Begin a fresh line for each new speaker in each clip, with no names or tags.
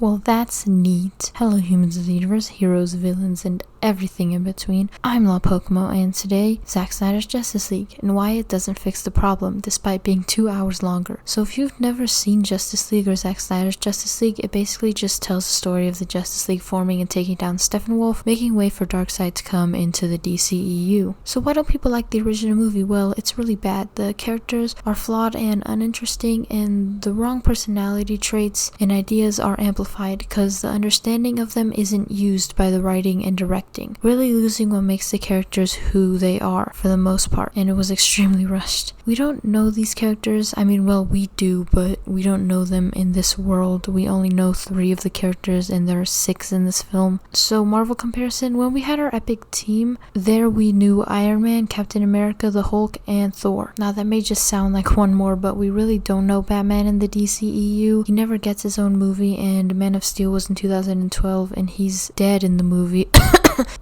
Well, that's neat. Hello humans of the universe, heroes, villains, and everything in between. I'm La Pokemo, and today, Zack Snyder's Justice League, and why it doesn't fix the problem, despite being 2 hours longer. So if you've never seen Justice League or Zack Snyder's Justice League, it basically just tells the story of the Justice League forming and taking down Steppenwolf, making way for Darkseid to come into the DCEU. So why don't people like the original movie? Well, it's really bad. The characters are flawed and uninteresting, and the wrong personality traits and ideas are amplified because the understanding of them isn't used by the writing and directing, really losing what makes the characters who they are for the most part, and it was extremely rushed. We don't know these characters. I mean, well, we do, but we don't know them in this world. We only know 3 of the characters, and there are 6 in this film. So Marvel comparison, when we had our epic team, there we knew Iron Man, Captain America, the Hulk, and Thor. Now that may just sound like one more, but we really don't know Batman in the DCEU. He never gets his own movie, and Man of Steel was in 2012, and he's dead in the movie.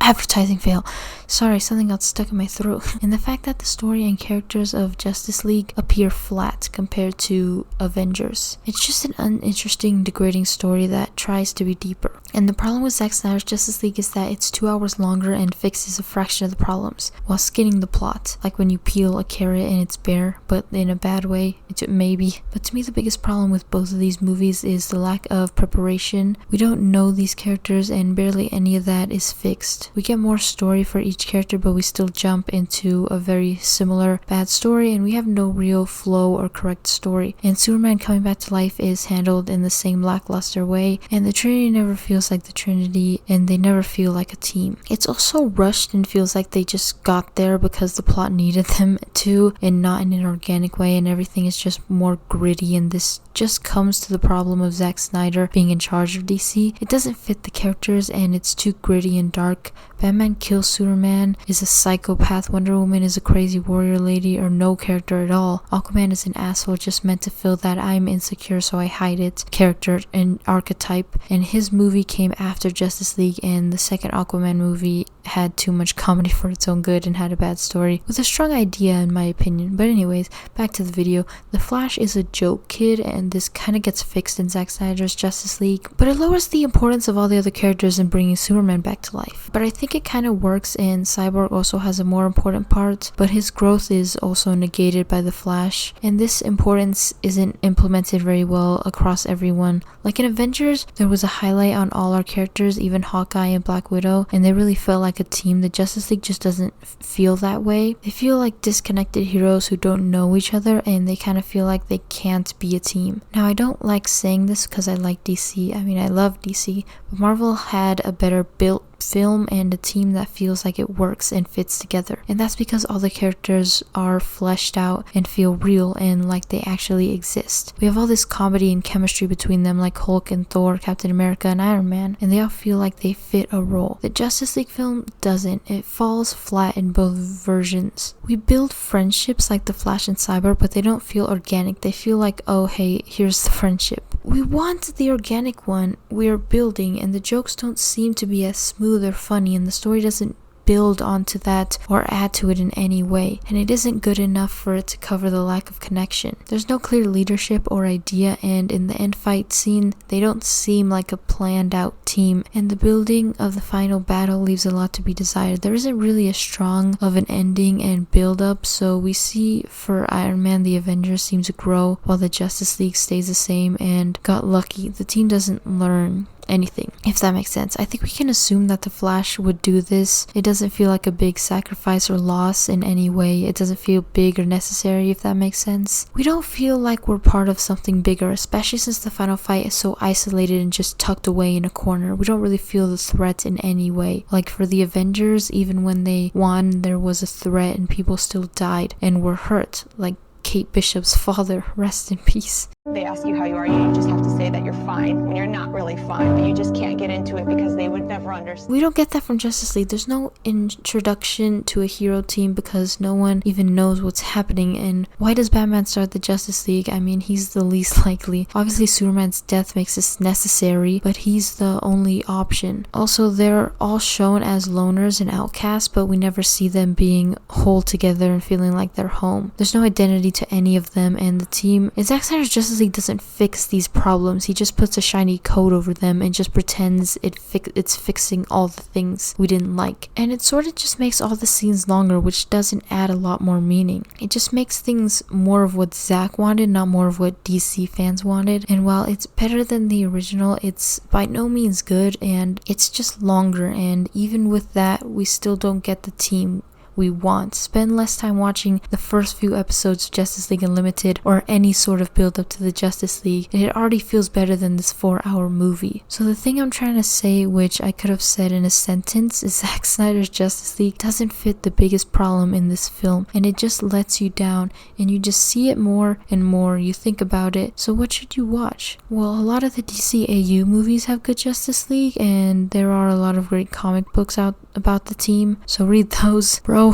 Advertising fail. Sorry, something got stuck in my throat. And the fact that the story and characters of Justice League appear flat compared to Avengers. It's just an uninteresting, degrading story that tries to be deeper. And the problem with Zack Snyder's Justice League is that it's 2 hours longer and fixes a fraction of the problems, while skinning the plot. Like when you peel a carrot and it's bare, but in a bad way. Maybe. But to me, the biggest problem with both of these movies is the lack of preparation. We don't know these characters, and barely any of that is fixed. We get more story for each character, but we still jump into a very similar bad story, and we have no real flow or correct story. And Superman coming back to life is handled in the same lackluster way, and the Trinity never feels like the Trinity, and they never feel like a team. It's also rushed and feels like they just got there because the plot needed them to, and not in an organic way, and everything is just more gritty, and this just comes to the problem of Zack Snyder being in charge of DC. It doesn't fit the characters, and it's too gritty and dark. Batman kills Superman, is a psychopath, Wonder Woman is a crazy warrior lady, or no character at all. Aquaman is an asshole just meant to fill that I'm insecure so I hide it character and archetype, and his movie came after Justice League, and the second Aquaman movie had too much comedy for its own good and had a bad story with a strong idea in my opinion. But anyways, back to the video. The Flash is a joke kid, and this kind of gets fixed in Zack Snyder's Justice League, but it lowers the importance of all the other characters in bringing Superman back to life. But I think it kind of works, and Cyborg also has a more important part, but his growth is also negated by the Flash, and this importance isn't implemented very well across everyone. Like in Avengers, there was a highlight on all our characters, even Hawkeye and Black Widow, and they really felt like a team. The Justice League just doesn't feel that way. They feel like disconnected heroes who don't know each other, and they kind of feel like they can't be a team. Now, I don't like saying this because I like DC. I mean, I love DC, but Marvel had a better built film and a team that feels like it works and fits together, and that's because all the characters are fleshed out and feel real and like they actually exist. We have all this comedy and chemistry between them, like Hulk and Thor, Captain America and Iron Man, and they all feel like they fit a role. The Justice League film doesn't. It falls flat in both versions. We build friendships like the Flash and Cyborg, but they don't feel organic. They feel like, oh hey, here's the friendship. We want the organic one we're building, and the jokes don't seem to be as smooth or funny, and the story doesn't build onto that or add to it in any way, and it isn't good enough for it to cover the lack of connection. There's no clear leadership or idea, and in the end fight scene, they don't seem like a planned out team, and the building of the final battle leaves a lot to be desired. There isn't really a strong of an ending and build up, so we see for Iron Man, the Avengers seem to grow while the Justice League stays the same, and got lucky. The team doesn't learn anything, if that makes sense. I think we can assume that the Flash would do this. It doesn't feel like a big sacrifice or loss in any way. It doesn't feel big or necessary, if that makes sense. We don't feel like we're part of something bigger, especially since the final fight is so isolated and just tucked away in a corner. We don't really feel the threat in any way. Like for the Avengers, even when they won, there was a threat and people still died and were hurt. Like Kate Bishop's father, rest in peace.
They ask you how you are, you just have to say that you're fine when you're not really fine, but you just can't get into it because they would never understand.
We don't get that from Justice League. There's no introduction to a hero team because no one even knows what's happening. And why does Batman start the Justice League? I mean, he's the least likely. Obviously, Superman's death makes this necessary, but he's the only option. Also, they're all shown as loners and outcasts, but we never see them being whole together and feeling like they're home. There's no identity to any of them, and the team in Zack Snyder's Justice Justice League doesn't fix these problems. He just puts a shiny coat over them and just pretends it's fixing all the things we didn't like. And it sort of just makes all the scenes longer, which doesn't add a lot more meaning. It just makes things more of what Zack wanted, not more of what DC fans wanted. And while it's better than the original, it's by no means good, and it's just longer, and even with that, we still don't get the team we want. Spend less time watching the first few episodes of Justice League Unlimited or any sort of build up to the Justice League, and it already feels better than this 4-hour movie. So the thing I'm trying to say, which I could have said in a sentence, is Zack Snyder's Justice League doesn't fit the biggest problem in this film, and it just lets you down, and you just see it more and more. You think about it. So what should you watch? Well, a lot of the DCAU movies have good Justice League, and there are a lot of great comic books out about the team, so read those, bro.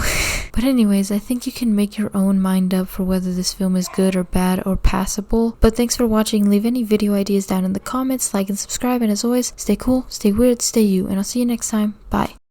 But anyways, I think you can make your own mind up for whether this film is good or bad or passable. But thanks for watching. Leave any video ideas down in the comments, like and subscribe, and as always, stay cool, stay weird, stay you, and I'll see you next time. Bye.